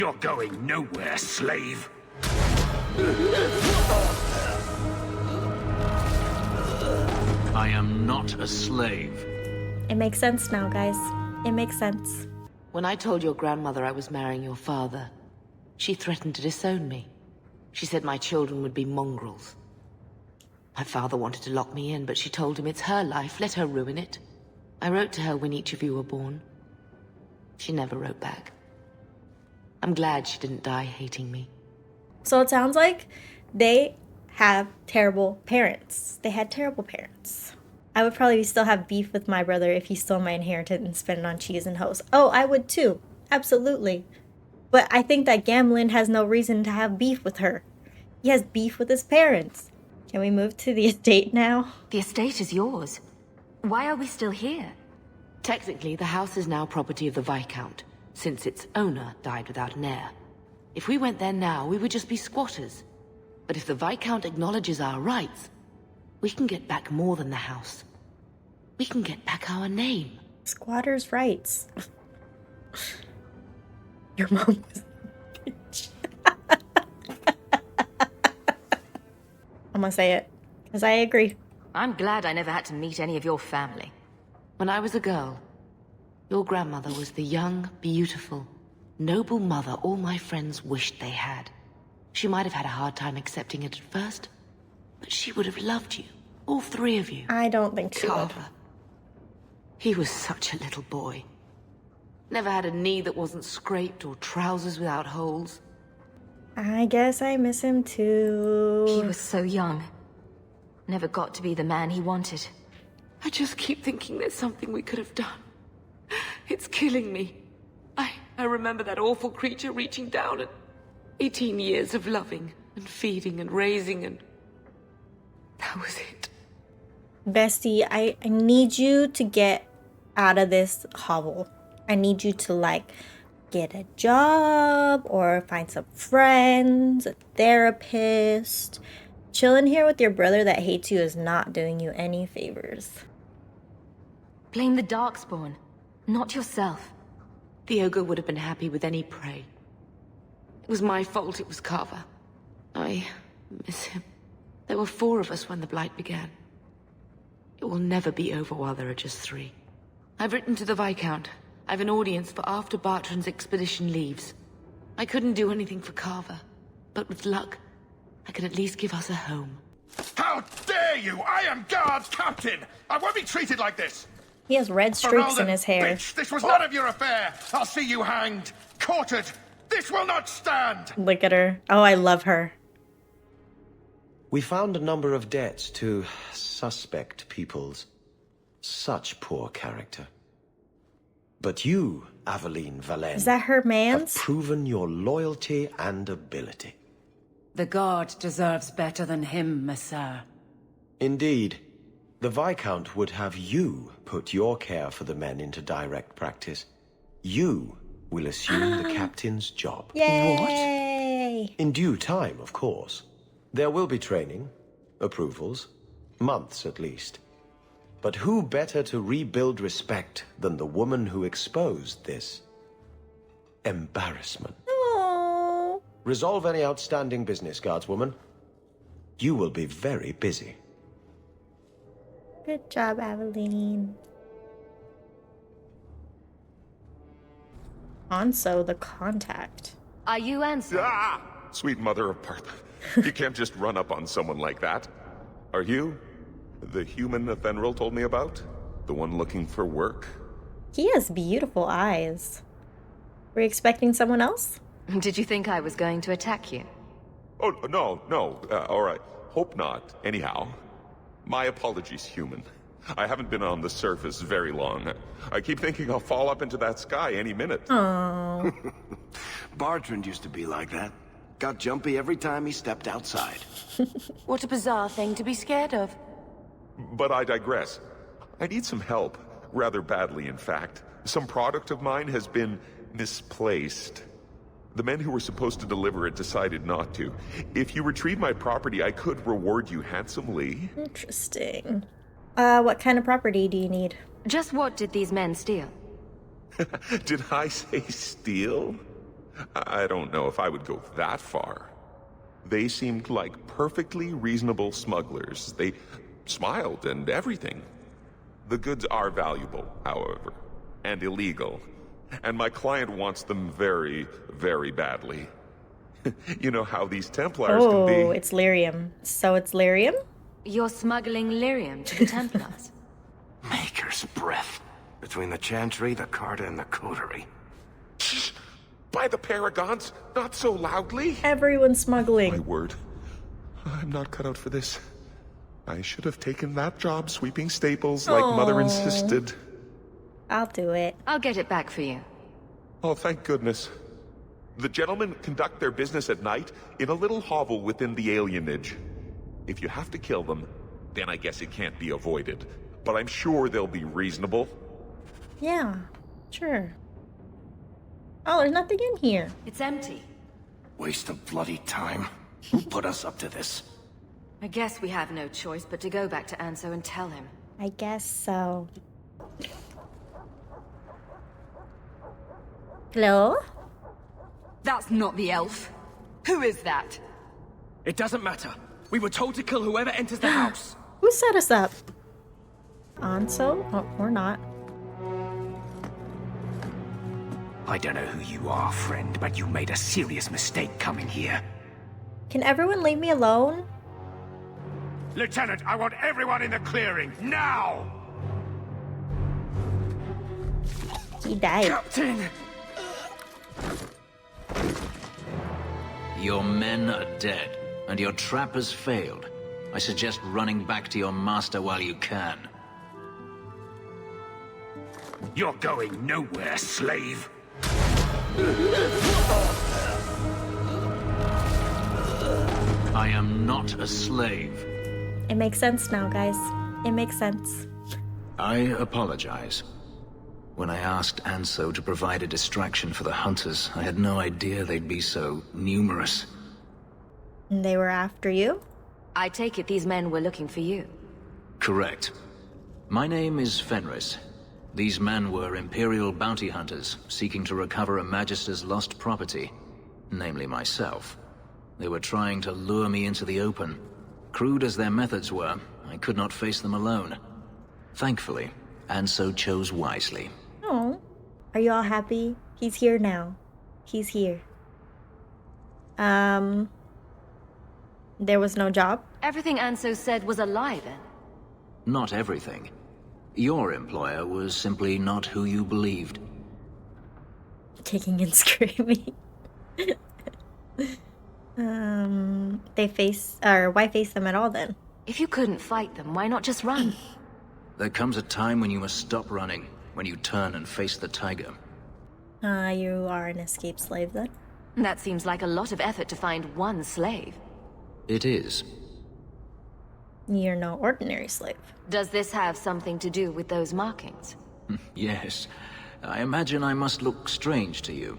You're going nowhere, slave. I am not a slave. It makes sense now, guys. It makes sense. When I told your grandmother I was marrying your father, she threatened to disown me. She said my children would be mongrels. My father wanted to lock me in, but she told him it's her life, let her ruin it. I wrote to her when each of you were born. She never wrote back. I'm glad she didn't die hating me. So it sounds like they have terrible parents. They had terrible parents. I would probably still have beef with my brother if he stole my inheritance and spent it on cheese and hoes. Oh, I would too. Absolutely. But I think that Gamlin has no reason to have beef with her. He has beef with his parents. Can we move to the estate now? The estate is yours. Why are we still here? Technically, the house is now property of the Viscount, since its owner died without an heir. If we went there now, we would just be squatters. But if the Viscount acknowledges our rights, we can get back more than the house. We can get back our name. Squatters' rights. Your mom was a bitch. I'm gonna say it, because I agree. I'm glad I never had to meet any of your family. When I was a girl, your grandmother was the young, beautiful, noble mother all my friends wished they had. She might have had a hard time accepting it at first, but she would have loved you, all three of you. I don't think she would. Carver. He was such a little boy. Never had a knee that wasn't scraped or trousers without holes. I guess I miss him too. He was so young. Never got to be the man he wanted. I just keep thinking there's something we could have done. It's killing me. I remember that awful creature reaching down and 18 years of loving and feeding and raising, and that was it. Bestie, I need you to get out of this hovel. I need you to, like, get a job or find some friends, a therapist. Chilling here with your brother that hates you is not doing you any favors. Blame the Darkspawn, not yourself. The ogre would have been happy with any prey. It was my fault it was Carver. I miss him. There were 4 of us when the Blight began. It will never be over while there are just 3. I've written to the Viscount. I've an audience for after Bartrand's expedition leaves. I couldn't do anything for Carver, but with luck, I could at least give us a home. How dare you! I am guard captain! I won't be treated like this! He has red streaks in his hair. Bitch, this was none of your affair! I'll see you hanged! Quartered! This will not stand! Look at her. Oh, I love her. We found a number of debts to suspect peoples. Such poor character. But you, Aveline Valen, Is that her have man's? proven your loyalty and ability. The guard deserves better than him, Messire. Indeed. The Viscount would have you put your care for the men into direct practice. You will assume the captain's job. Yay! In due time, of course. There will be training, approvals, months at least. But who better to rebuild respect than the woman who exposed this embarrassment? Oh. Resolve any outstanding business, guardswoman. You will be very busy. Good job, Aveline. Anso, the contact. Are you Ansel? Ah! Sweet mother of Partha. You can't just run up on someone like that. Are you the human Fenris told me about? The one looking for work? He has beautiful eyes. Were you expecting someone else? Did you think I was going to attack you? Oh, no. All right. Hope not. Anyhow. My apologies, human. I haven't been on the surface very long. I keep thinking I'll fall up into that sky any minute. Oh. Bartrand used to be like that. Got jumpy every time he stepped outside. What a bizarre thing to be scared of. But I digress. I need some help. Rather badly, in fact. Some product of mine has been misplaced. The men who were supposed to deliver it decided not to. If you retrieve my property, I could reward you handsomely. Interesting. What kind of property do you need? Just what did these men steal? Did I say steal? I don't know if I would go that far. They seemed like perfectly reasonable smugglers. They smiled and everything. The goods are valuable, however, and illegal. And my client wants them very, very badly. You know how these Templars can be. Oh, it's lyrium. So it's lyrium? You're smuggling lyrium to the Templars. Maker's breath. Between the Chantry, the Carta, and the Coterie. Shh! By the Paragons, not so loudly. Everyone's smuggling. My word. I'm not cut out for this. I should have taken that job sweeping staples like Mother insisted. I'll do it. I'll get it back for you. Oh, thank goodness. The gentlemen conduct their business at night in a little hovel within the alienage. If you have to kill them, then I guess it can't be avoided. But I'm sure they'll be reasonable. Yeah, sure. Oh, there's nothing in here. It's empty. Waste of bloody time. Who put us up to this? I guess we have no choice but to go back to Anso and tell him. I guess so. Hello? That's not the elf. Who is that? It doesn't matter. We were told to kill whoever enters the house. Who set us up? Anso? Oh, or not. I don't know who you are, friend, but you made a serious mistake coming here. Can everyone leave me alone? Lieutenant, I want everyone in the clearing, now! He died. Captain! Your men are dead, and your trap has failed. I suggest running back to your master while you can. You're going nowhere, slave. I am not a slave. It makes sense now, guys. It makes sense. I apologize. When I asked Anso to provide a distraction for the hunters, I had no idea they'd be so numerous. And they were after you? I take it these men were looking for you. Correct. My name is Fenris. These men were Imperial bounty hunters, seeking to recover a Magister's lost property, namely myself. They were trying to lure me into the open. Crude as their methods were, I could not face them alone. Thankfully, Anso chose wisely. Oh. Are you all happy? He's here now. He's here. There was no job? Everything Anso said was a lie, then? Not everything. Your employer was simply not who you believed. Kicking and screaming. Why face them at all then? If you couldn't fight them, why not just run? There comes a time when you must stop running, when you turn and face the tiger. You are an escaped slave then? That seems like a lot of effort to find one slave. It is. You're no ordinary slave. Does this have something to do with those markings? Yes. I imagine I must look strange to you.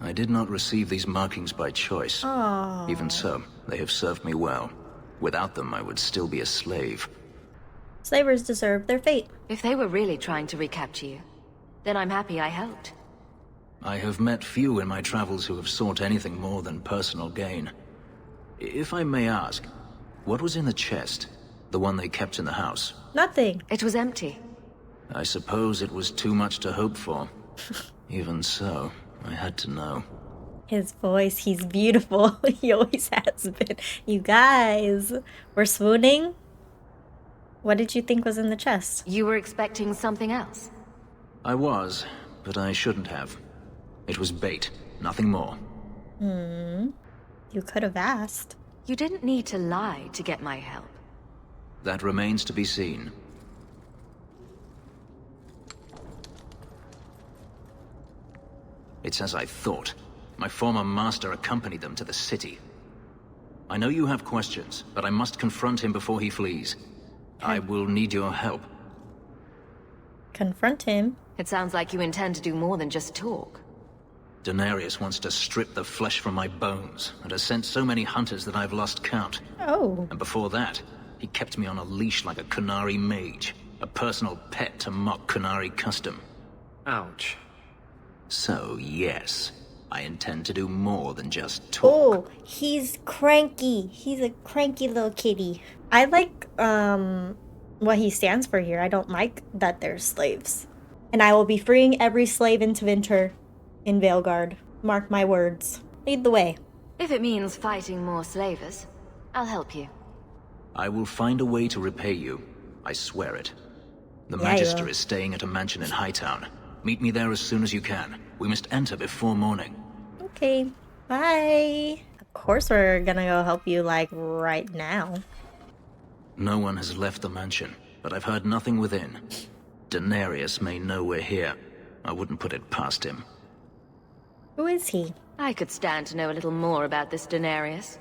I did not receive these markings by choice. Oh. Even so, they have served me well. Without them, I would still be a slave. Slavers deserve their fate. If they were really trying to recapture you, then I'm happy I helped. I have met few in my travels who have sought anything more than personal gain. If I may ask, what was in the chest? The one they kept in the house? Nothing. It was empty. I suppose it was too much to hope for. Even so, I had to know. His voice, he's beautiful. He always has been. You guys, we're swooning? What did you think was in the chest? You were expecting something else? I was, but I shouldn't have. It was bait, nothing more. You could have asked. You didn't need to lie to get my help. That remains to be seen. It's as I thought. My former master accompanied them to the city. I know you have questions, but I must confront him before he flees. I will need your help. Confront him? It sounds like you intend to do more than just talk. Denarius wants to strip the flesh from my bones, and has sent so many hunters that I've lost count. Oh. And before that, he kept me on a leash like a Kunari mage, a personal pet to mock Kunari custom. Ouch. So, yes, I intend to do more than just talk. Oh, he's cranky. He's a cranky little kitty. I like what he stands for here. I don't like that they're slaves. And I will be freeing every slave in Tevinter in Veilguard. Mark my words. Lead the way. If it means fighting more slavers, I'll help you. I will find a way to repay you. I swear it. The Yeah, Magister is staying at a mansion in Hightown. Meet me there as soon as you can. We must enter before morning. Okay, bye. Of course we're gonna go help you, like, right now. No one has left the mansion, but I've heard nothing within. Denarius may know we're here. I wouldn't put it past him. Who is he? I could stand to know a little more about this Denarius.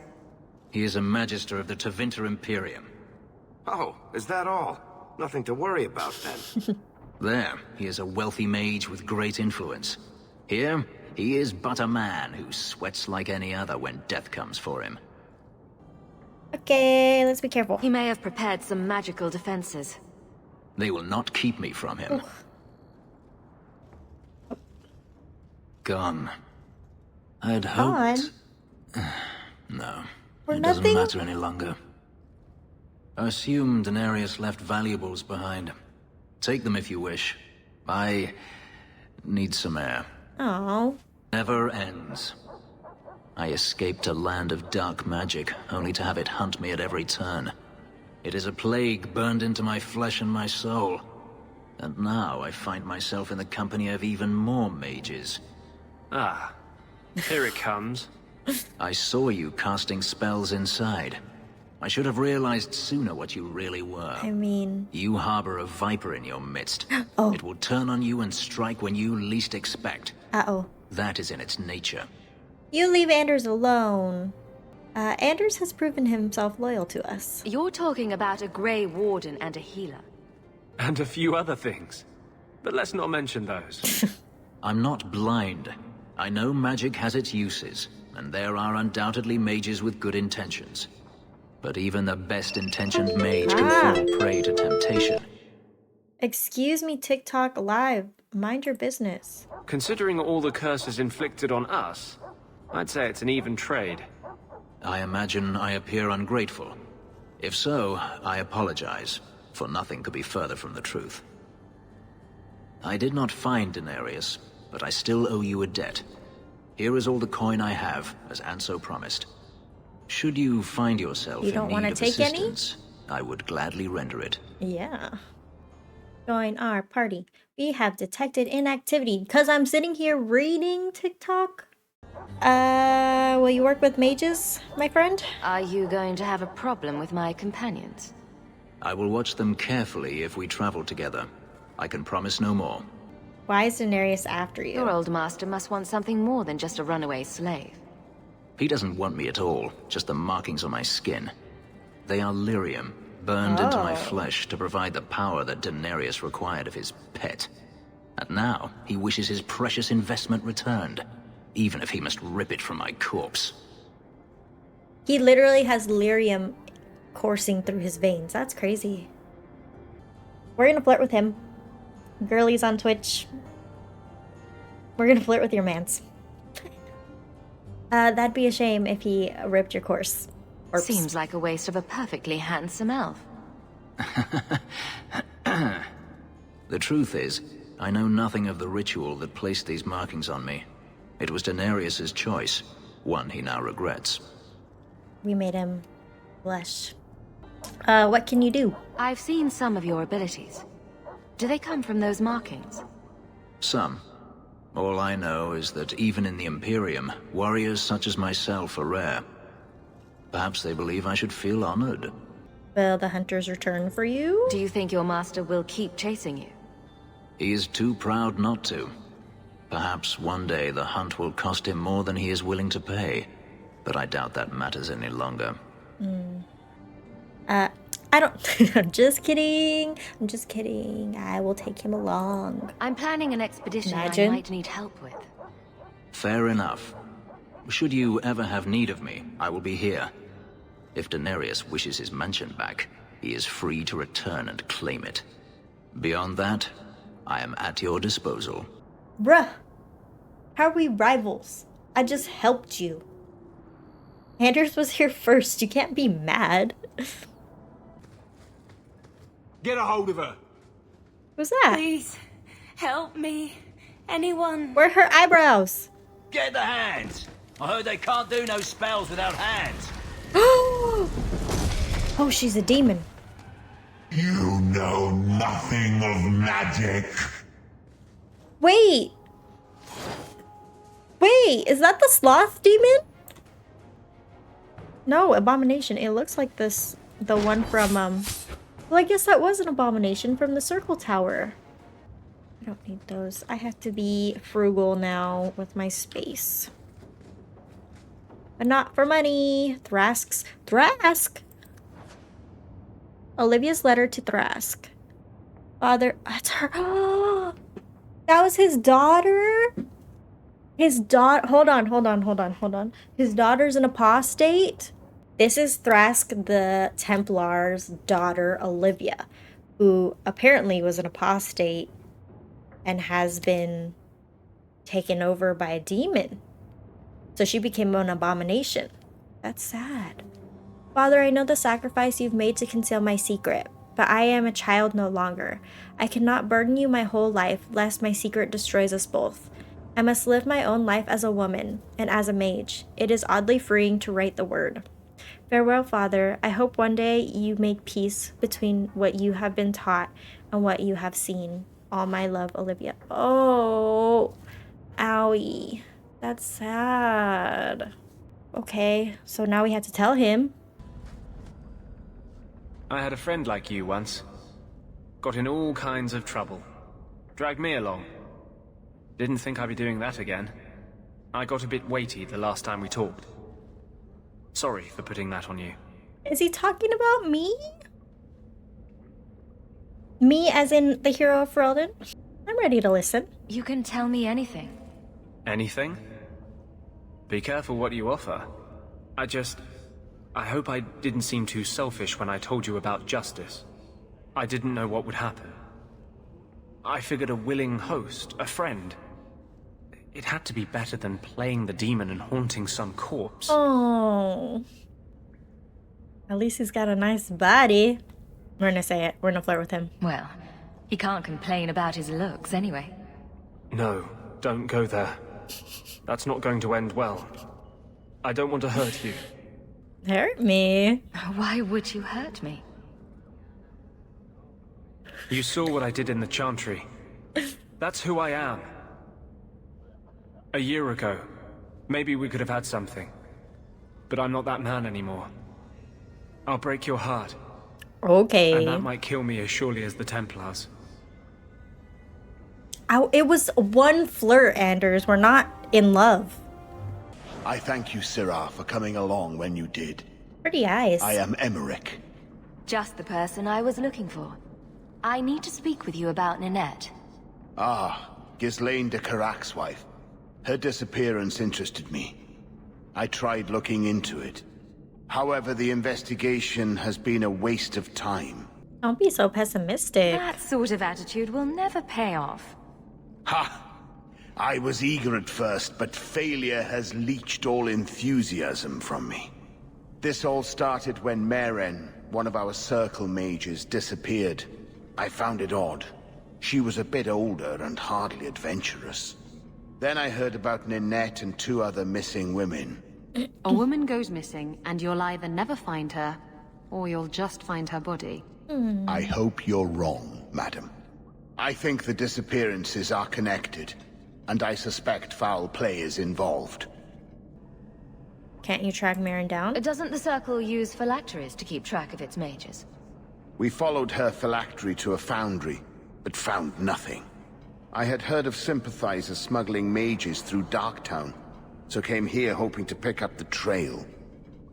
He is a Magister of the Tevinter Imperium. Oh, is that all? Nothing to worry about then. There, he is a wealthy mage with great influence. Here, he is but a man who sweats like any other when death comes for him. Okay, let's be careful. He may have prepared some magical defenses. They will not keep me from him. Gone. I'd hoped... No, For it nothing? doesn't matter any longer. I assume Denarius left valuables behind. Take them if you wish. I need some air. Oh. Never ends. I escaped a land of dark magic, only to have it hunt me at every turn. It is a plague burned into my flesh and my soul. And now I find myself in the company of even more mages. Ah, here it comes. I saw you casting spells inside. I should have realized sooner what you really were. I mean... You harbor a viper in your midst. Oh. It will turn on you and strike when you least expect. Uh-oh. That is in its nature. You leave Anders alone. Anders has proven himself loyal to us. You're talking about a Grey Warden and a healer. And a few other things. But let's not mention those. I'm not blind. I know magic has its uses, and there are undoubtedly mages with good intentions. But even the best-intentioned mage can fall prey to temptation. Excuse me, TikTok Live. Mind your business. Considering all the curses inflicted on us, I'd say it's an even trade. I imagine I appear ungrateful. If so, I apologize, for nothing could be further from the truth. I did not find Denarius, but I still owe you a debt. Here is all the coin I have, as Anso promised. Should you find yourself in need of assistance, I would gladly render it. Yeah. Join our party. We have detected inactivity. Because I'm sitting here reading TikTok? Will you work with mages, my friend? Are you going to have a problem with my companions? I will watch them carefully if we travel together. I can promise no more. Why is Denarius after you? Your old master must want something more than just a runaway slave. He doesn't want me at all, just the markings on my skin. They are lyrium, burned into my flesh to provide the power that Denarius required of his pet. And now, he wishes his precious investment returned, even if he must rip it from my corpse. He literally has lyrium coursing through his veins. That's crazy. We're gonna flirt with him. Girlies on Twitch. We're gonna flirt with your mans. That'd be a shame if he ripped your course. Seems like a waste of a perfectly handsome elf. The truth is, I know nothing of the ritual that placed these markings on me. It was Denarius's choice, one he now regrets. We made him blush. What can you do? I've seen some of your abilities. Do they come from those markings? Some. All I know is that even in the Imperium, warriors such as myself are rare. Perhaps they believe I should feel honored. Will the hunters return for you? Do you think your master will keep chasing you? He is too proud not to. Perhaps one day the hunt will cost him more than he is willing to pay. But I doubt that matters any longer. I don't... I'm just kidding. I'm just kidding. I will take him along. I'm planning an expedition I might need help with. Fair enough. Should you ever have need of me, I will be here. If Denarius wishes his mansion back, he is free to return and claim it. Beyond that, I am at your disposal. Bruh. How are we rivals? I just helped you. Anders was here first. You can't be mad. Get a hold of her. Who's that? Please, help me. Anyone. Where are her eyebrows? Get the hands. I heard they can't do no spells without hands. Oh, she's a demon. You know nothing of magic. Wait. Wait, is that the sloth demon? No, abomination. It looks like this, the one from, well, I guess that was an abomination from the circle tower. I don't need those. I have to be frugal now with my space. But not for money. Thrask. Olivia's letter to Thrask. Father, that's her. That was his daughter? His daughter, hold on. His daughter's an apostate? This is Thrask the Templar's daughter, Olivia, who apparently was an apostate and has been taken over by a demon. So she became an abomination. That's sad. Father, I know the sacrifice you've made to conceal my secret, but I am a child no longer. I cannot burden you my whole life, lest my secret destroys us both. I must live my own life as a woman and as a mage. It is oddly freeing to write the word. Farewell, Father. I hope one day you make peace between what you have been taught and what you have seen. All my love, Olivia. Oh, owie. That's sad. Okay, so now we have to tell him. I had a friend like you once. Got in all kinds of trouble. Dragged me along. Didn't think I'd be doing that again. I got a bit weighty the last time we talked. Sorry for putting that on you. Is he talking about me? Me as in the hero of Ferelden? I'm ready to listen. You can tell me anything. Anything? Be careful what you offer. I hope I didn't seem too selfish when I told you about justice. I didn't know what would happen. I figured a willing host, a friend. It had to be better than playing the demon and haunting some corpse. Oh. At least he's got a nice body. We're gonna say it. We're gonna flirt with him. Well, he can't complain about his looks anyway. No, don't go there. That's not going to end well. I don't want to hurt you. Hurt me? Why would you hurt me? You saw what I did in the Chantry. That's who I am. A year ago, maybe we could have had something. But I'm not that man anymore. I'll break your heart. Okay. And that might kill me as surely as the Templars. It was one flirt, Anders. We're not in love. I thank you, Sirrah, for coming along when you did. Pretty eyes. I am Emmerich. Just the person I was looking for. I need to speak with you about Ninette. Ah, Ghislaine de Carac's wife. Her disappearance interested me. I tried looking into it. However, the investigation has been a waste of time. Don't be so pessimistic. That sort of attitude will never pay off. Ha! I was eager at first, but failure has leached all enthusiasm from me. This all started when Meren, one of our circle mages, disappeared. I found it odd. She was a bit older and hardly adventurous. Then I heard about Ninette and 2 other missing women. A woman goes missing, and you'll either never find her, or you'll just find her body. I hope you're wrong, madam. I think the disappearances are connected, and I suspect foul play is involved. Can't you track Meren down? Doesn't the Circle use phylacteries to keep track of its mages? We followed her phylactery to a foundry, but found nothing. I had heard of sympathizers smuggling mages through Darktown, so came here hoping to pick up the trail.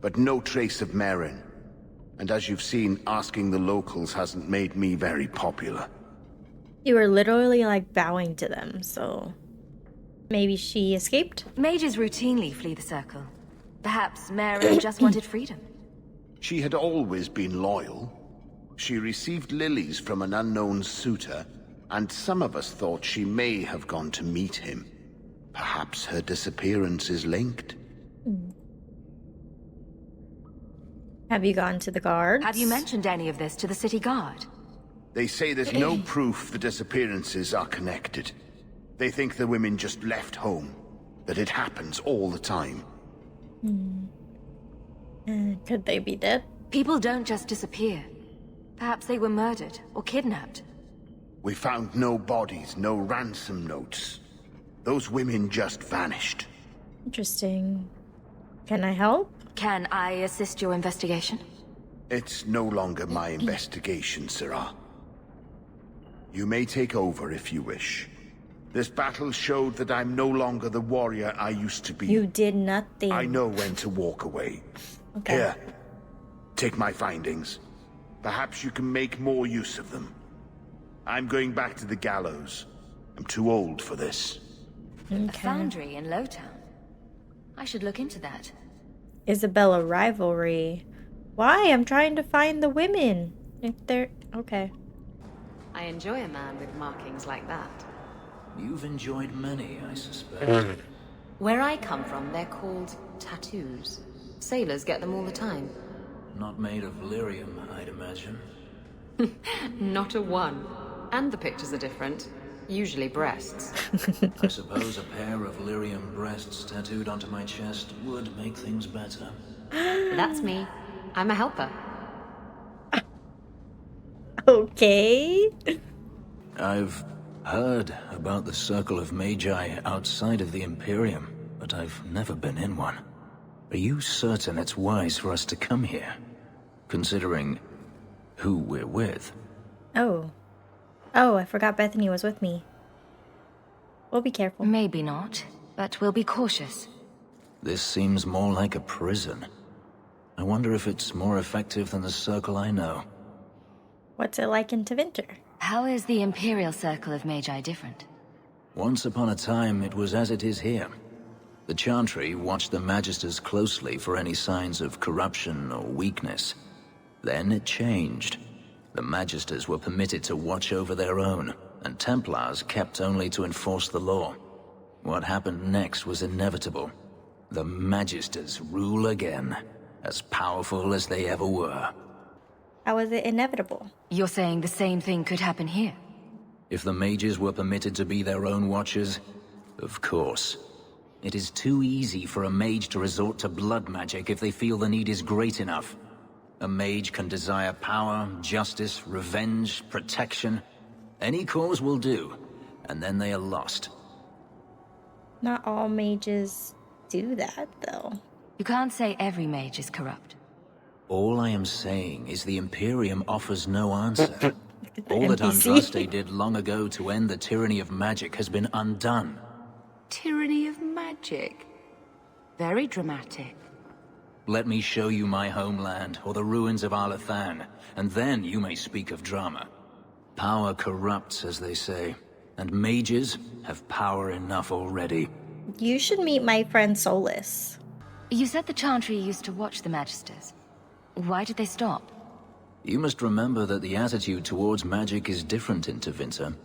But no trace of Meren. And as you've seen, asking the locals hasn't made me very popular. You were literally like bowing to them, so maybe she escaped? Mages routinely flee the Circle. Perhaps Meren just wanted freedom. She had always been loyal. She received lilies from an unknown suitor, and some of us thought she may have gone to meet him. Perhaps her disappearance is linked. Have you gone to the guards? Have you mentioned any of this to the city guard? They say there's no proof the disappearances are connected. They think the women just left home, that it happens all the time. Could they be dead? People don't just disappear. Perhaps they were murdered or kidnapped. We found no bodies, no ransom notes. Those women just vanished. Interesting. Can I help? Can I assist your investigation? It's no longer my investigation, Sirrah. You may take over if you wish. This battle showed that I'm no longer the warrior I used to be. You did nothing. I know when to walk away. Okay. Here, take my findings. Perhaps you can make more use of them. I'm going back to the gallows. I'm too old for this. A foundry in Lowtown. I should look into that. Isabella rivalry. Why? I'm trying to find the women. If they're... Okay. I enjoy a man with markings like that. You've enjoyed many, I suspect. Where I come from, they're called tattoos. Sailors get them all the time. Not made of lyrium, I'd imagine. Not a one. And the pictures are different. Usually breasts. I suppose a pair of lyrium breasts tattooed onto my chest would make things better. That's me. I'm a helper. Okay. I've heard about the Circle of Magi outside of the Imperium, but I've never been in one. Are you certain it's wise for us to come here? Considering who we're with. Oh. Oh, I forgot Bethany was with me. We'll be careful. Maybe not, but we'll be cautious. This seems more like a prison. I wonder if it's more effective than the Circle I know. What's it like in Tevinter? How is the Imperial Circle of Magi different? Once upon a time, it was as it is here. The Chantry watched the Magisters closely for any signs of corruption or weakness. Then it changed. The Magisters were permitted to watch over their own, and Templars kept only to enforce the law. What happened next was inevitable. The Magisters rule again, as powerful as they ever were. How was it inevitable? You're saying the same thing could happen here? If the mages were permitted to be their own watchers, of course. It is too easy for a mage to resort to blood magic if they feel the need is great enough. A mage can desire power, justice, revenge, protection. Any cause will do, and then they are lost. Not all mages do that, though. You can't say every mage is corrupt. All I am saying is the Imperium offers no answer. All that NPC. Andraste did long ago to end the tyranny of magic has been undone. Tyranny of magic. Very dramatic. Let me show you my homeland, or the ruins of Arlathan, and then you may speak of drama. Power corrupts, as they say, and mages have power enough already. You should meet my friend Solus. You said the Chantry used to watch the Magisters. Why did they stop? You must remember that the attitude towards magic is different in Tevinter.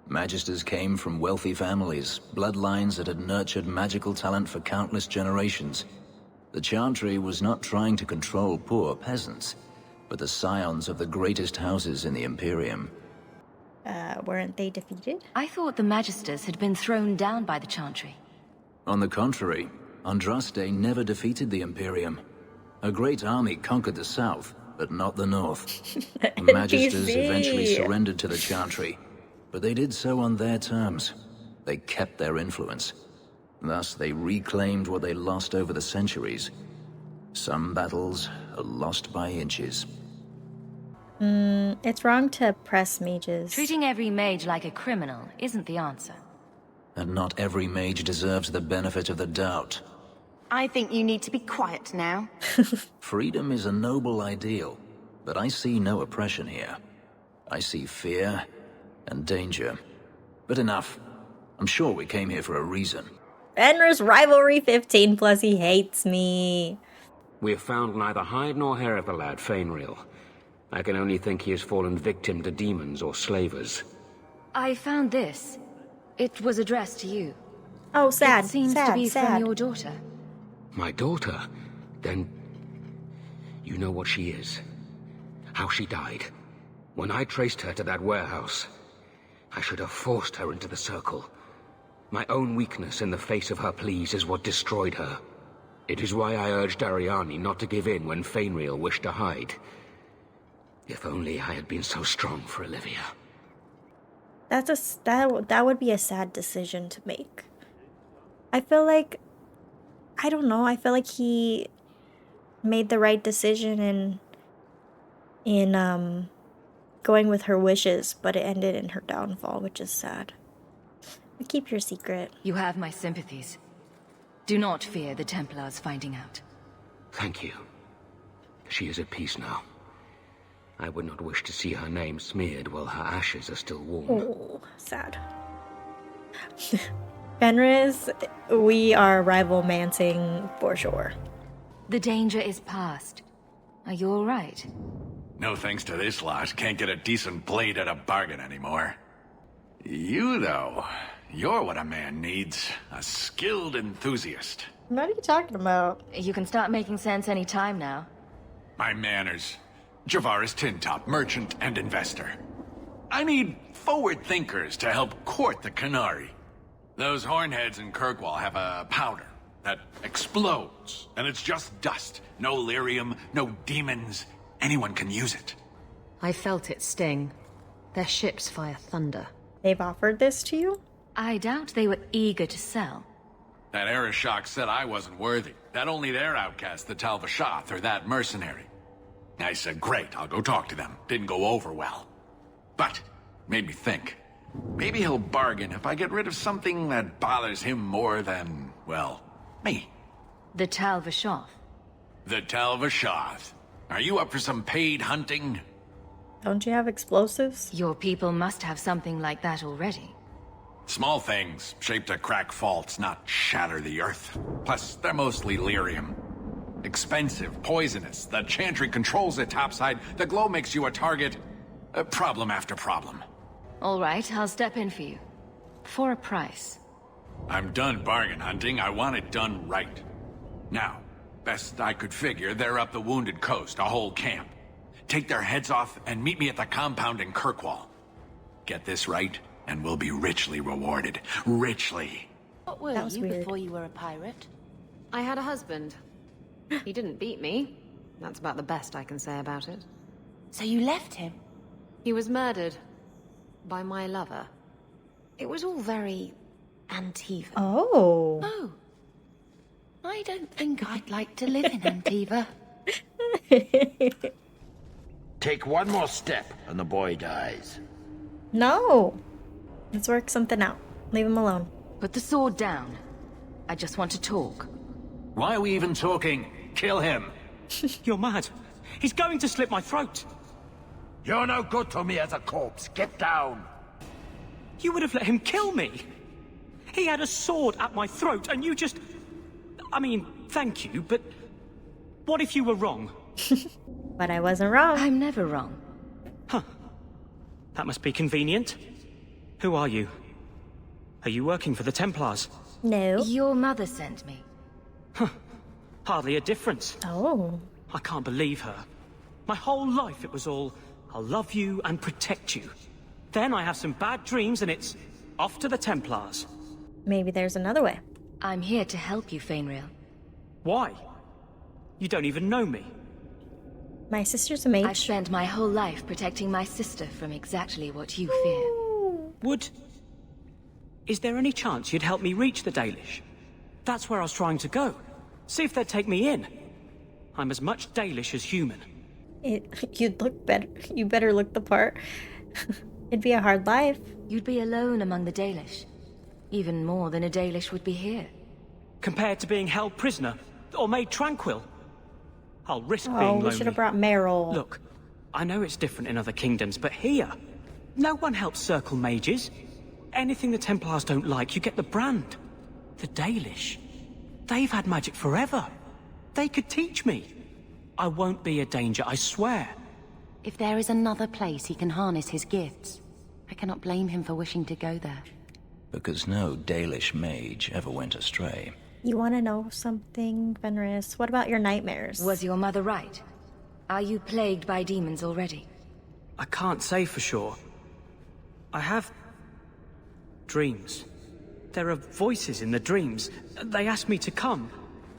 Magisters came from wealthy families, bloodlines that had nurtured magical talent for countless generations. The Chantry was not trying to control poor peasants, but the scions of the greatest houses in the Imperium. Weren't they defeated? I thought the Magisters had been thrown down by the Chantry. On the contrary, Andraste never defeated the Imperium. A great army conquered the south, but not the north. The Magisters eventually surrendered to the Chantry, but they did so on their terms. They kept their influence. Thus, they reclaimed what they lost over the centuries. Some battles are lost by inches. It's wrong to oppress mages. Treating every mage like a criminal isn't the answer. And not every mage deserves the benefit of the doubt. I think you need to be quiet now. Freedom is a noble ideal, but I see no oppression here. I see fear and danger. But enough. I'm sure we came here for a reason. Fenris rivalry 15 plus he hates me. We have found neither hide nor hair of the lad, Fenris. I can only think he has fallen victim to demons or slavers. I found this. It was addressed to you. Oh, sad. It seems sad, to be sad. from your daughter. My daughter? Then... you know what she is. How she died. When I traced her to that warehouse, I should have forced her into the circle. My own weakness in the face of her pleas is what destroyed her. It is why I urged Ariani not to give in when Fenris wished to hide. If only I had been so strong for Olivia. That would be a sad decision to make. I feel like, I don't know, I feel like he made the right decision in going with her wishes, but it ended in her downfall, which is sad. But keep your secret. You have my sympathies. Do not fear the Templars finding out. Thank you. She is at peace now. I would not wish to see her name smeared while her ashes are still warm. Oh, sad. Fenris, we are rival-mancing for sure. The danger is past. Are you all right? No thanks to this lot, can't get a decent blade at a bargain anymore. You, though, you're what a man needs. A skilled enthusiast. What are you talking about? You can start making sense any time now. My manners. Javaris Tintop, merchant and investor. I need forward thinkers to help court the Canary. Those hornheads in Kirkwall have a powder that explodes, and it's just dust. No lyrium, no demons. Anyone can use it. I felt it sting. Their ships fire thunder. They've offered this to you? I doubt they were eager to sell. That Arishok said I wasn't worthy. That only their outcast, the Talvashath, or that mercenary. I said, great, I'll go talk to them. Didn't go over well. But, made me think. Maybe he'll bargain if I get rid of something that bothers him more than, well, me. The Talvashath. The Talvashath. Are you up for some paid hunting? Don't you have explosives? Your people must have something like that already. Small things, shaped to crack faults, not shatter the earth. Plus, they're mostly lyrium. Expensive, poisonous. The Chantry controls it topside. The glow makes you a target. Problem after problem. All right, I'll step in for you. For a price. I'm done bargain hunting. I want it done right. Now, best I could figure, they're up the Wounded Coast, a whole camp. Take their heads off and meet me at the compound in Kirkwall. Get this right, and we'll be richly rewarded. Richly. What were you before you were a pirate? I had a husband. He didn't beat me. That's about the best I can say about it. So you left him? He was murdered. By my lover. It was all very... Antiva. Oh. Oh. I don't think I'd like to live in Antiva. Take one more step and the boy dies. No. Let's work something out. Leave him alone. Put the sword down. I just want to talk. Why are we even talking? Kill him. You're mad. He's going to slit my throat. You're no good to me as a corpse. Get down. You would have let him kill me. He had a sword at my throat and you just... I mean, thank you, but... What if you were wrong? But I wasn't wrong. I'm never wrong. Huh. That must be convenient. Who are you? Are you working for the Templars? No. Your mother sent me. Huh. Hardly a difference. Oh. I can't believe her. My whole life it was all, I'll love you and protect you. Then I have some bad dreams and it's off to the Templars. Maybe there's another way. I'm here to help you, Fenris. Why? You don't even know me. My sister's a mage. I've spent my whole life protecting my sister from exactly what you fear. Is there any chance you'd help me reach the Dalish? That's where I was trying to go. See if they'd take me in. I'm as much Dalish as human. You'd look better. You better look the part. It'd be a hard life. You'd be alone among the Dalish. Even more than a Dalish would be here. Compared to being held prisoner, or made tranquil. I'll risk being lonely. Oh, we should have brought Meryl. Look, I know it's different in other kingdoms, but here, no one helps circle mages. Anything the Templars don't like, you get the brand. The Dalish. They've had magic forever. They could teach me. I won't be a danger, I swear. If there is another place he can harness his gifts, I cannot blame him for wishing to go there. because no Dalish mage ever went astray. You want to know something, Fenris? What about your nightmares? Was your mother right? Are you plagued by demons already? I can't say for sure. I have dreams. There are voices in the dreams. They ask me to come,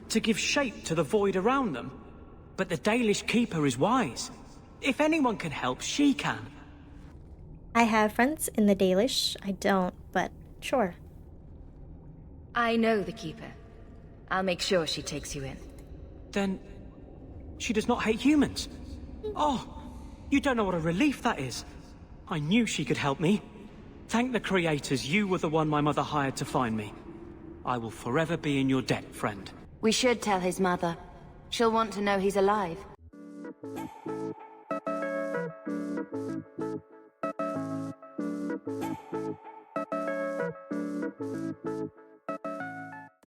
to give shape to the void around them. But the Dalish Keeper is wise. If anyone can help, she can. I have friends in the Dalish. I don't, but sure. I know the Keeper. I'll make sure she takes you in. Then she does not hate humans. Oh, you don't know what a relief that is. I knew she could help me. Thank the creators, you were the one my mother hired to find me. I will forever be in your debt, friend. We should tell his mother. She'll want to know he's alive.